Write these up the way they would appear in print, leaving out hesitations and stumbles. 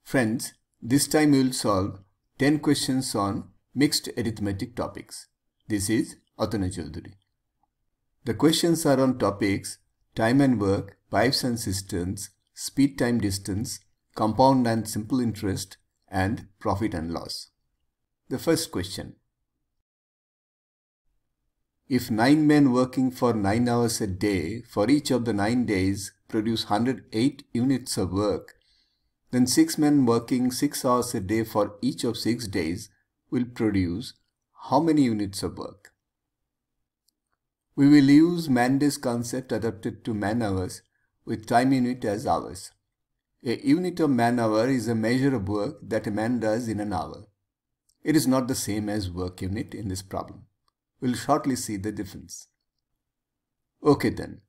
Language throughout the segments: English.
Friends, this time we will solve 10 questions on mixed arithmetic topics. This is Atanu Chaudhary. The questions are on topics time and work, pipes and cisterns, speed time distance, compound and simple interest, and profit and loss. The first question. If 9 men working for 9 hours a day for each of the 9 days produce 108 units of work, then 6 men working 6 hours a day for each of 6 days will produce how many units of work? We will use man-days concept adapted to man-hours with time unit as hours. A unit of man-hour is a measure of work that a man does in an hour. It is not the same as work unit in this problem. We'll shortly see the difference. Okay then.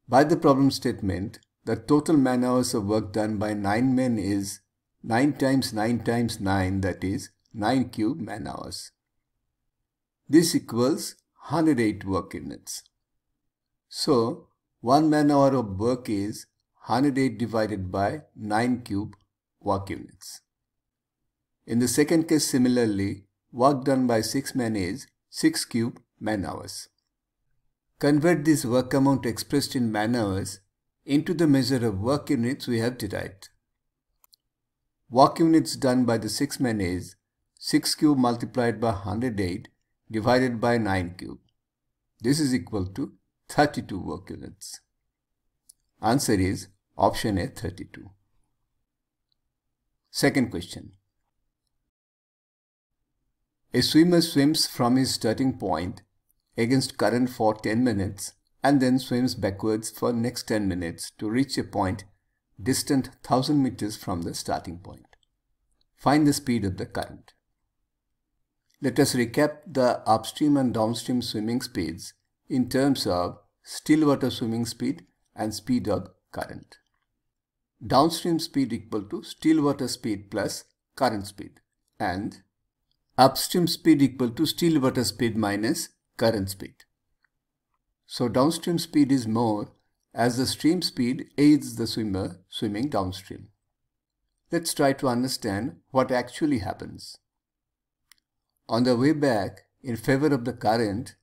By the problem statement, the total man-hours of work done by 9 men is 9 times 9 times 9, that is 9 cube man-hours. This equals 108 work units. So, 1 man-hour of work is 108 divided by 9 cube work units. In the second case, similarly, work done by 6 men is 6 cube man-hours. Convert this work amount expressed in man-hours into the measure of work units we have derived. Work units done by the 6 men is 6 cube multiplied by 108 divided by 9 cube. This is equal to 32 work units. Answer is option A, 32. Second question. A swimmer swims from his starting point against current for 10 minutes and then swims backwards for next 10 minutes to reach a point distant 1000 meters from the starting point. Find the speed of the current. Let us recap the upstream and downstream swimming speeds in terms of still water swimming speed and speed of current. Downstream speed equal to still water speed plus current speed, and upstream speed equal to still water speed minus current speed. So downstream speed is more as the stream speed aids the swimmer swimming downstream. Let's try to understand what actually happens. On the way back, in favor of the current,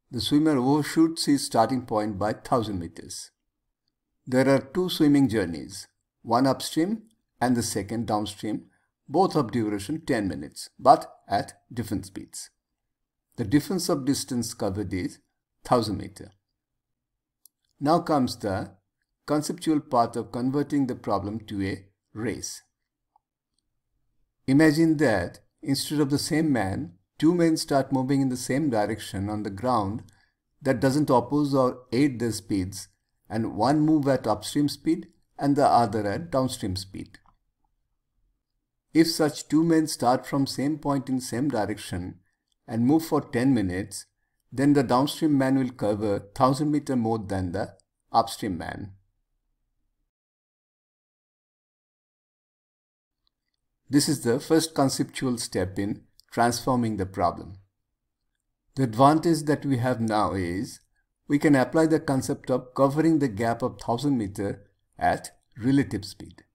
the swimmer overshoots his starting point by 1000 meters. There are two swimming journeys, one upstream and the second downstream, both of duration 10 minutes, but at different speeds. The difference of distance covered is 1000 meters. Now comes the conceptual part of converting the problem to a race. Imagine that instead of the same man, 2 men start moving in the same direction on the ground that doesn't oppose or aid their speeds, and one move at upstream speed and the other at downstream speed. If such 2 men start from same point in same direction and move for 10 minutes, then the downstream man will cover 1000 meters more than the upstream man. This is the first conceptual step in transforming the problem. The advantage that we have now is we can apply the concept of covering the gap of 1000 meters at relative speed.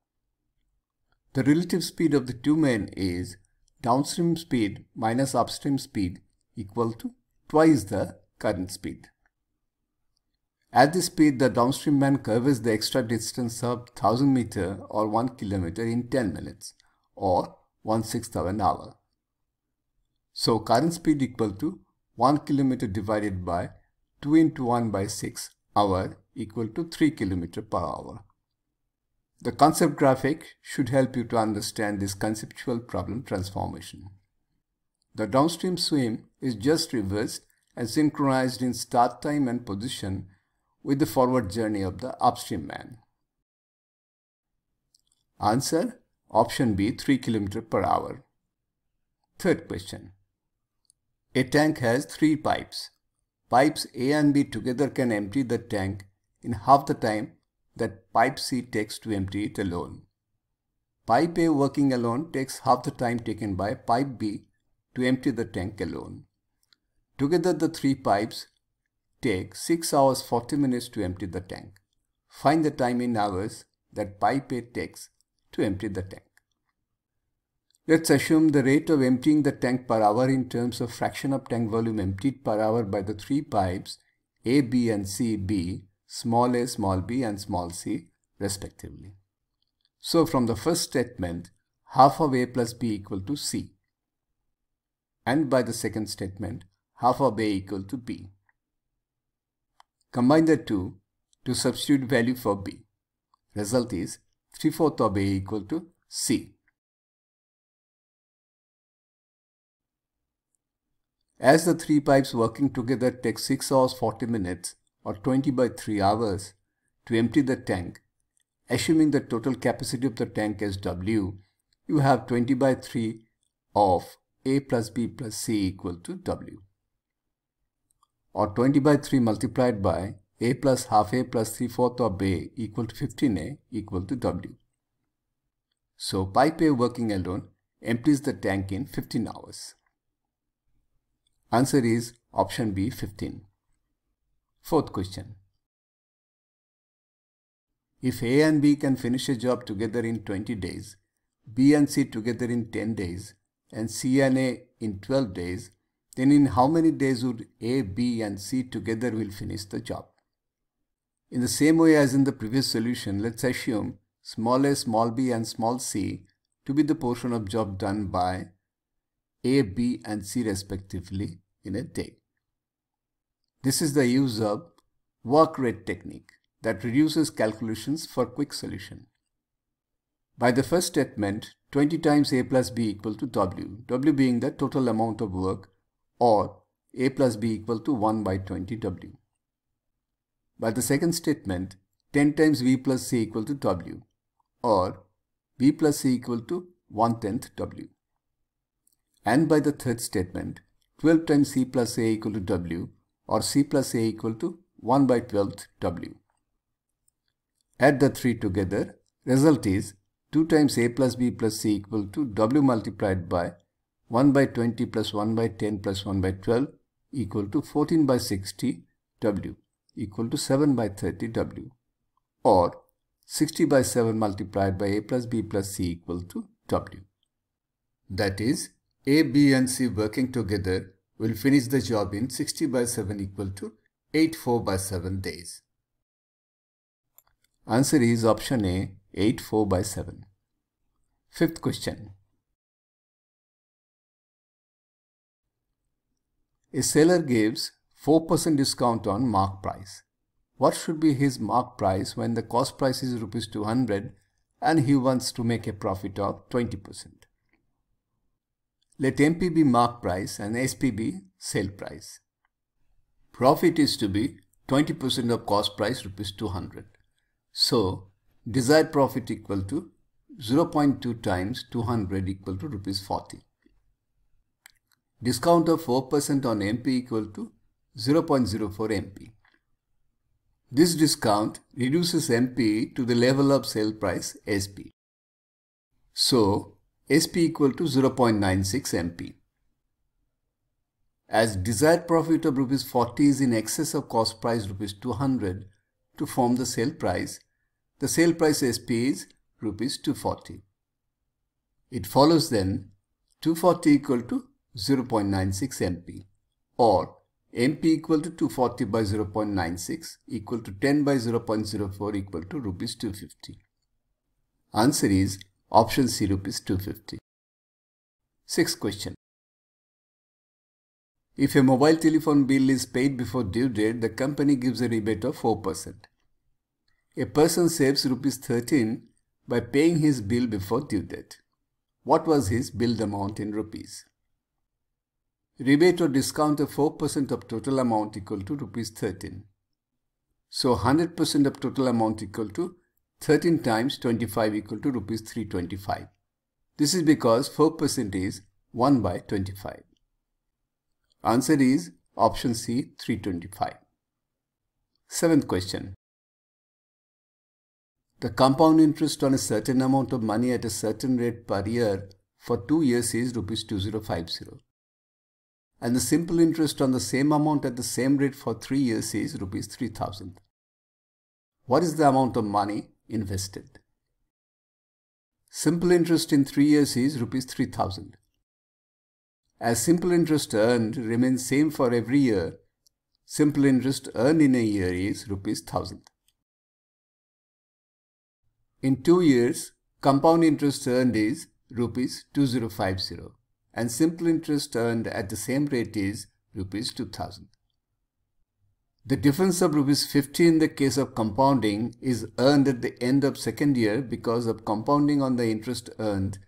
The relative speed of the 2 men is downstream speed minus upstream speed equal to twice the current speed. At this speed, the downstream man covers the extra distance of 1000 meters or 1 kilometer in 10 minutes or 1/6 of an hour. So current speed equal to 1 kilometer divided by 2 into 1 by 6 hour equal to 3 kilometers per hour. The concept graphic should help you to understand this conceptual problem transformation. The downstream swim is just reversed and synchronized in start time and position with the forward journey of the upstream man. Answer option B, 3 km per hour. Third question. A tank has 3 pipes. Pipes A and B together can empty the tank in half the time that pipe C takes to empty it alone. Pipe A working alone takes half the time taken by pipe B to empty the tank alone. Together the 3 pipes take 6 hours 40 minutes to empty the tank. Find the time in hours that pipe A takes to empty the tank. Let's assume the rate of emptying the tank per hour in terms of fraction of tank volume emptied per hour by the three pipes A, B and C be small a, small b and small c respectively. So from the first statement, half of A plus B equal to C. And by the second statement, half of A equal to B. Combine the two to substitute value for B. Result is 3/4 of A equal to C. As the three pipes working together take 6 hours 40 minutes or 20/3 hours to empty the tank, assuming the total capacity of the tank as W, you have 20/3 of A plus B plus C equal to W. Or 20/3 multiplied by A plus half A plus 3/4 of A equal to 15A equal to W. So pipe A working alone empties the tank in 15 hours. Answer is option B, 15. Fourth question. If A and B can finish a job together in 20 days, B and C together in 10 days, and C and A in 12 days, then in how many days would A, B and C together will finish the job? In the same way as in the previous solution, let's assume small a, small b and small c to be the portion of job done by A, B and C respectively in a day. This is the use of work rate technique that reduces calculations for quick solution. By the first statement, 20 times A plus B equal to W, W being the total amount of work, or A plus B equal to 1 by 20 W. By the second statement, 10 times B plus C equal to W, or B plus C equal to 1/10 W. And by the third statement, 12 times C plus A equal to W, or C plus A equal to 1 by 12th W. Add the three together, result is 2 times A plus B plus C equal to W multiplied by 1 by 20 plus 1 by 10 plus 1 by 12 equal to 14 by 60 W equal to 7 by 30 W, or 60 by 7 multiplied by A plus B plus C equal to W. That is, A, B and C working together will finish the job in 60 by 7 equal to 84 by 7 days. Answer is option A, 84 by 7. Fifth question. A seller gives 4% discount on mark price. What should be his mark price when the cost price is rupees 200 and he wants to make a profit of 20%? Let MP be mark price and SP be sale price. Profit is to be 20% of cost price rupees 200. So, desired profit equal to 0.2 times 200 equal to rupees 40. Discount of 4% on MP equal to 0.04 MP. This discount reduces MP to the level of sale price SP. So, SP equal to 0.96 MP. As desired profit of rupees 40 is in excess of cost price rupees 200 to form the sale price SP is rupees 240. It follows then 240 equal to 0.96 MP, or MP equal to 240 by 0.96 equal to 10 by 0.04 equal to rupees 250. Answer is option C, rupees 250. Sixth question. If a mobile telephone bill is paid before due date, the company gives a rebate of 4%. A person saves rupees 13 by paying his bill before due date. What was his billed amount in rupees? Rebate or discount of 4% of total amount equal to rupees 13. So 100% of total amount equal to 13 times 25 equal to rupees 325. This is because 4% is 1 by 25. Answer is option C, 325. Seventh question. The compound interest on a certain amount of money at a certain rate per year for 2 years is rupees 2050. And the simple interest on the same amount at the same rate for 3 years is rupees 3000. What is the amount of money invested? Simple interest in 3 years is rupees 3000. As simple interest earned remains same for every year, simple interest earned in a year is rupees 1000. In 2 years, compound interest earned is rupees 2050 and simple interest earned at the same rate is rupees 2000. The difference of rupees 50 in the case of compounding is earned at the end of second year because of compounding on the interest earned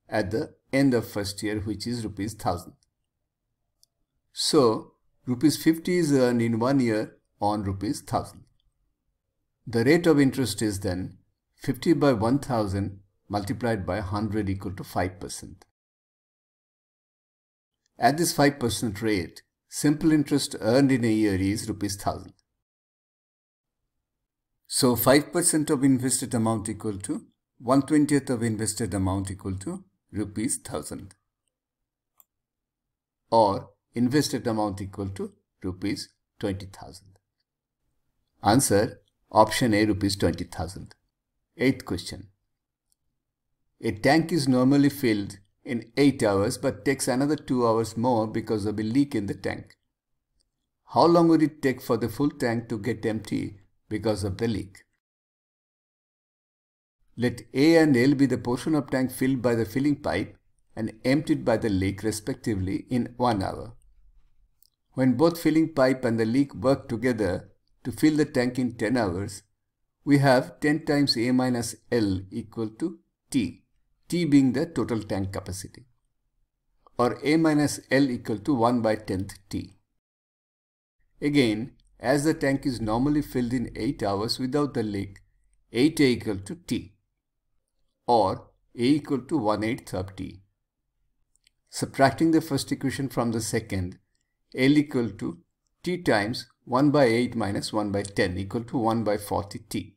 at the end of first year, which is rupees 1000. So, rupees 50 is earned in 1 year on rupees 1000. The rate of interest is then 50 by 1000 multiplied by 100 equal to 5%. At this 5% rate, simple interest earned in a year is rupees 1000. So 5% of invested amount equal to 1/20th of invested amount equal to rupees 1000. Or invested amount equal to rupees 20,000. Answer option A, rupees 20,000. 8th question. A tank is normally filled in 8 hours but takes another 2 hours more because of a leak in the tank. How long would it take for the full tank to get empty because of the leak? Let A and L be the portion of tank filled by the filling pipe and emptied by the leak respectively in 1 hour. When both filling pipe and the leak work together to fill the tank in 10 hours, we have 10 times A minus L equal to T. T being the total tank capacity, or A minus L equal to 1 by 10th T. Again, as the tank is normally filled in 8 hours without the leak, 8A equal to T, or A equal to 1/8 of T. Subtracting the first equation from the second, L equal to T times 1 by 8 minus 1 by 10 equal to 1 by 40 T,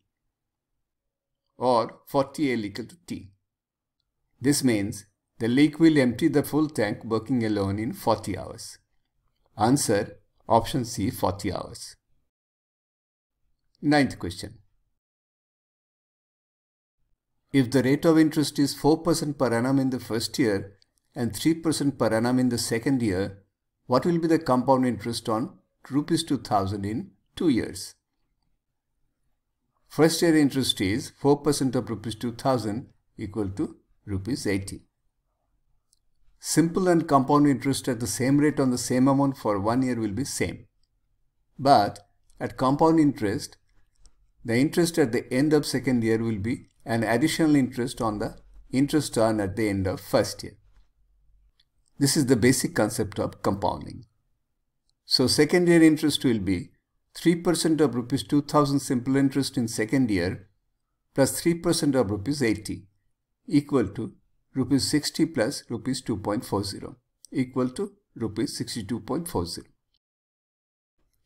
or 40L equal to T. This means the leak will empty the full tank working alone in 40 hours. Answer option C, 40 hours. 9th question. If the rate of interest is 4% per annum in the first year and 3% per annum in the second year, what will be the compound interest on rupees 2000 in 2 years? First year interest is 4% of rupees 2000 equal to rupees 80. Simple and compound interest at the same rate on the same amount for 1 year will be same. But at compound interest, the interest at the end of second year will be an additional interest on the interest earned at the end of first year. This is the basic concept of compounding. So second year interest will be 3% of rupees 2000 simple interest in second year plus 3% of rupees 80 equal to rupees 60 plus rupees 2.40 equal to rupees 62.40.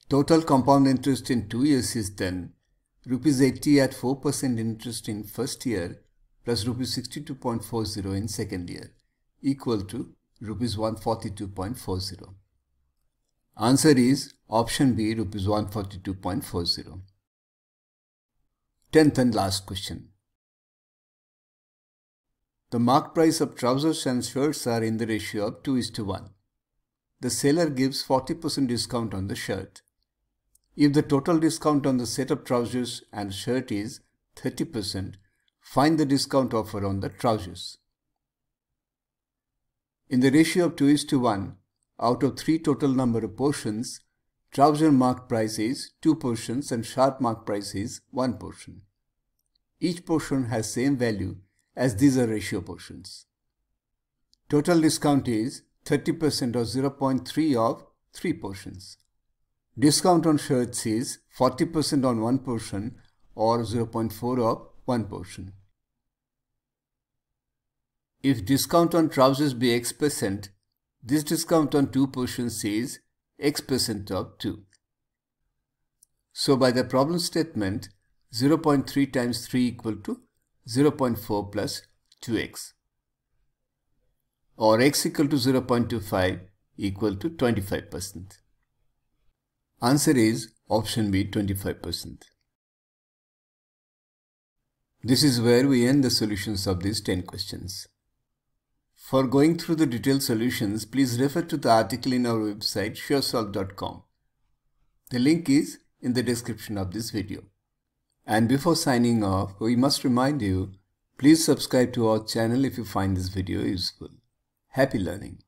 Total compound interest in 2 years is then rupees 80 at 4% interest in first year plus rupees 62.40 in second year equal to rupees 142.40. Answer is option B, rupees 142.40. 10th and last question. The marked price of trousers and shirts are in the ratio of 2:1. The seller gives 40% discount on the shirt. If the total discount on the set of trousers and shirt is 30%, find the discount offer on the trousers. In the ratio of 2:1, out of 3 total number of portions, trouser marked price is 2 portions and shirt marked price is 1 portion. Each portion has same value as these are ratio portions. Total discount is 30% or 0.3 of 3 portions. Discount on shirts is 40% on 1 portion or 0.4 of 1 portion. If discount on trousers be X%, this discount on 2 portions is X% of 2. So by the problem statement, 0.3 times 3 equal to 0.4 plus 2x, or x equal to 0.25 equal to 25%. Answer is option B, 25%. This is where we end the solutions of these 10 questions. For going through the detailed solutions, please refer to the article in our website SureSolv.com. The link is in the description of this video. And before signing off, we must remind you, please subscribe to our channel if you find this video useful. Happy learning!